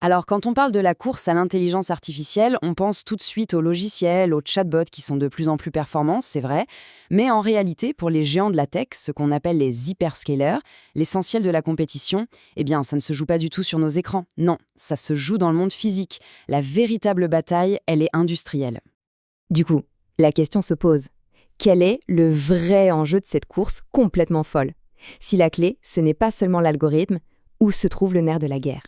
Alors, quand on parle de la course à l'intelligence artificielle, on pense tout de suite aux logiciels, aux chatbots qui sont de plus en plus performants, c'est vrai. Mais en réalité, pour les géants de la tech, ce qu'on appelle les hyperscalers, l'essentiel de la compétition, eh bien, ça ne se joue pas du tout sur nos écrans. Non, ça se joue dans le monde physique. La véritable bataille, elle est industrielle. Du coup, la question se pose. Quel est le vrai enjeu de cette course complètement folle? Si la clé, ce n'est pas seulement l'algorithme, où se trouve le nerf de la guerre?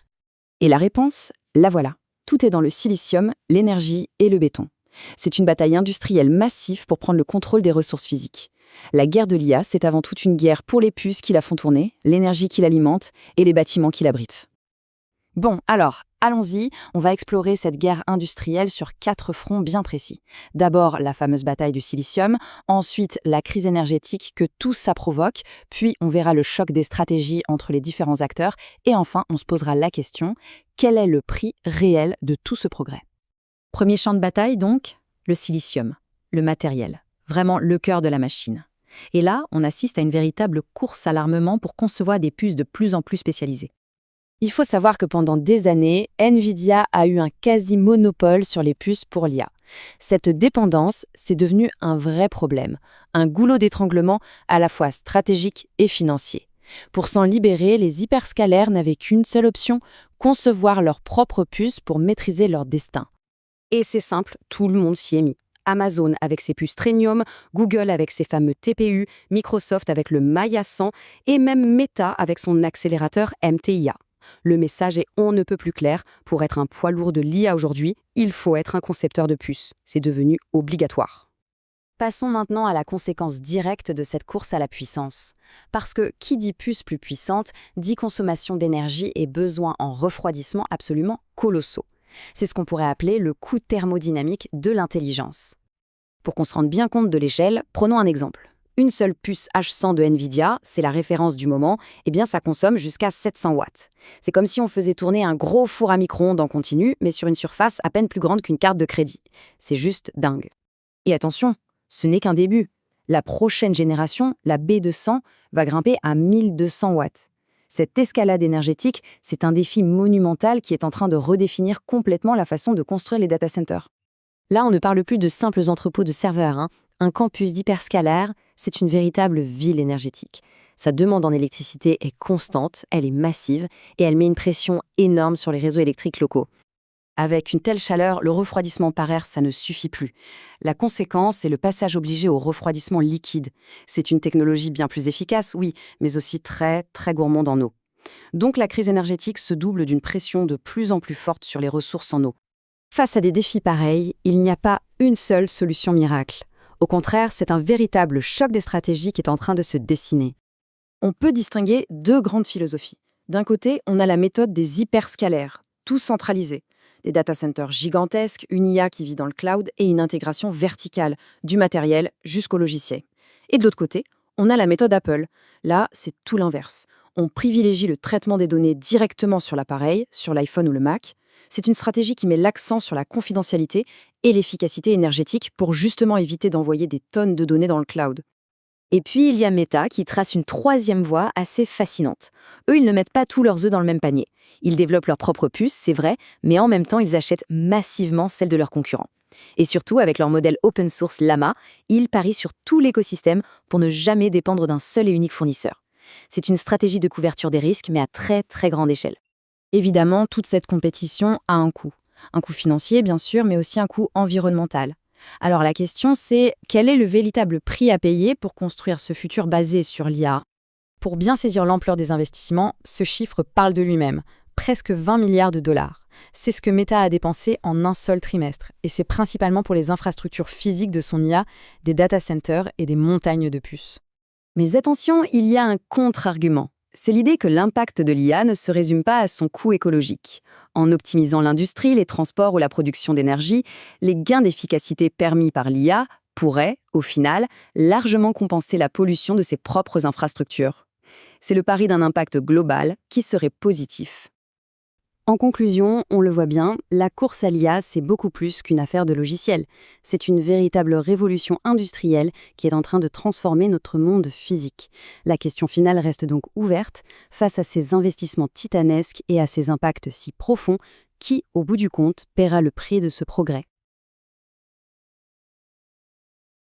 Et la réponse, la voilà. Tout est dans le silicium, l'énergie et le béton. C'est une bataille industrielle massive pour prendre le contrôle des ressources physiques. La guerre de l'IA, c'est avant tout une guerre pour les puces qui la font tourner, l'énergie qui l'alimente et les bâtiments qui l'abritent. Bon, alors, allons-y, on va explorer cette guerre industrielle sur 4 fronts bien précis. D'abord, la fameuse bataille du silicium, ensuite, la crise énergétique que tout ça provoque, puis on verra le choc des stratégies entre les différents acteurs, et enfin, on se posera la question, quel est le prix réel de tout ce progrès? Premier champ de bataille donc, le silicium, le matériel, vraiment le cœur de la machine. Et là, on assiste à une véritable course à l'armement pour concevoir des puces de plus en plus spécialisées. Il faut savoir que pendant des années, Nvidia a eu un quasi-monopole sur les puces pour l'IA. Cette dépendance, c'est devenu un vrai problème, un goulot d'étranglement à la fois stratégique et financier. Pour s'en libérer, les hyperscalaires n'avaient qu'une seule option, concevoir leurs propres puces pour maîtriser leur destin. Et c'est simple, tout le monde s'y est mis. Amazon avec ses puces Trainium, Google avec ses fameux TPU, Microsoft avec le Maya 100 et même Meta avec son accélérateur MTIA. Le message est on ne peut plus clair. Pour être un poids lourd de l'IA aujourd'hui, il faut être un concepteur de puces. C'est devenu obligatoire. Passons maintenant à la conséquence directe de cette course à la puissance. Parce que qui dit puce plus puissante, dit consommation d'énergie et besoin en refroidissement absolument colossaux. C'est ce qu'on pourrait appeler le coût thermodynamique de l'intelligence. Pour qu'on se rende bien compte de l'échelle, prenons un exemple. Une seule puce H100 de Nvidia, c'est la référence du moment, eh bien ça consomme jusqu'à 700 watts. C'est comme si on faisait tourner un gros four à micro-ondes en continu, mais sur une surface à peine plus grande qu'une carte de crédit. C'est juste dingue. Et attention, ce n'est qu'un début. La prochaine génération, la B200, va grimper à 1200 watts. Cette escalade énergétique, c'est un défi monumental qui est en train de redéfinir complètement la façon de construire les data centers. Là, on ne parle plus de simples entrepôts de serveurs, hein. Un campus d'hyperscalaire, c'est une véritable ville énergétique. Sa demande en électricité est constante, elle est massive et elle met une pression énorme sur les réseaux électriques locaux. Avec une telle chaleur, le refroidissement par air, ça ne suffit plus. La conséquence, c'est le passage obligé au refroidissement liquide. C'est une technologie bien plus efficace, oui, mais aussi très, très gourmande en eau. Donc la crise énergétique se double d'une pression de plus en plus forte sur les ressources en eau. Face à des défis pareils, il n'y a pas une seule solution miracle. Au contraire, c'est un véritable choc des stratégies qui est en train de se dessiner. On peut distinguer deux grandes philosophies. D'un côté, on a la méthode des hyperscalaires, tout centralisé. Des data centers gigantesques, une IA qui vit dans le cloud et une intégration verticale, du matériel jusqu'au logiciel. Et de l'autre côté, on a la méthode Apple. Là, c'est tout l'inverse. On privilégie le traitement des données directement sur l'appareil, sur l'iPhone ou le Mac. C'est une stratégie qui met l'accent sur la confidentialité et l'efficacité énergétique pour justement éviter d'envoyer des tonnes de données dans le cloud. Et puis, il y a Meta qui trace une troisième voie assez fascinante. Eux, ils ne mettent pas tous leurs œufs dans le même panier. Ils développent leurs propres puces, c'est vrai, mais en même temps, ils achètent massivement celles de leurs concurrents. Et surtout, avec leur modèle open source Llama, ils parient sur tout l'écosystème pour ne jamais dépendre d'un seul et unique fournisseur. C'est une stratégie de couverture des risques, mais à très très grande échelle. Évidemment, toute cette compétition a un coût. Un coût financier, bien sûr, mais aussi un coût environnemental. Alors la question, c'est quel est le véritable prix à payer pour construire ce futur basé sur l'IA? Pour bien saisir l'ampleur des investissements, ce chiffre parle de lui-même. Presque 20 milliards de dollars. C'est ce que Meta a dépensé en un seul trimestre. Et c'est principalement pour les infrastructures physiques de son IA, des data centers et des montagnes de puces. Mais attention, il y a un contre-argument. C'est l'idée que l'impact de l'IA ne se résume pas à son coût écologique. En optimisant l'industrie, les transports ou la production d'énergie, les gains d'efficacité permis par l'IA pourraient, au final, largement compenser la pollution de ses propres infrastructures. C'est le pari d'un impact global qui serait positif. En conclusion, on le voit bien, la course à l'IA, c'est beaucoup plus qu'une affaire de logiciel. C'est une véritable révolution industrielle qui est en train de transformer notre monde physique. La question finale reste donc ouverte. Face à ces investissements titanesques et à ces impacts si profonds, qui, au bout du compte, paiera le prix de ce progrès ?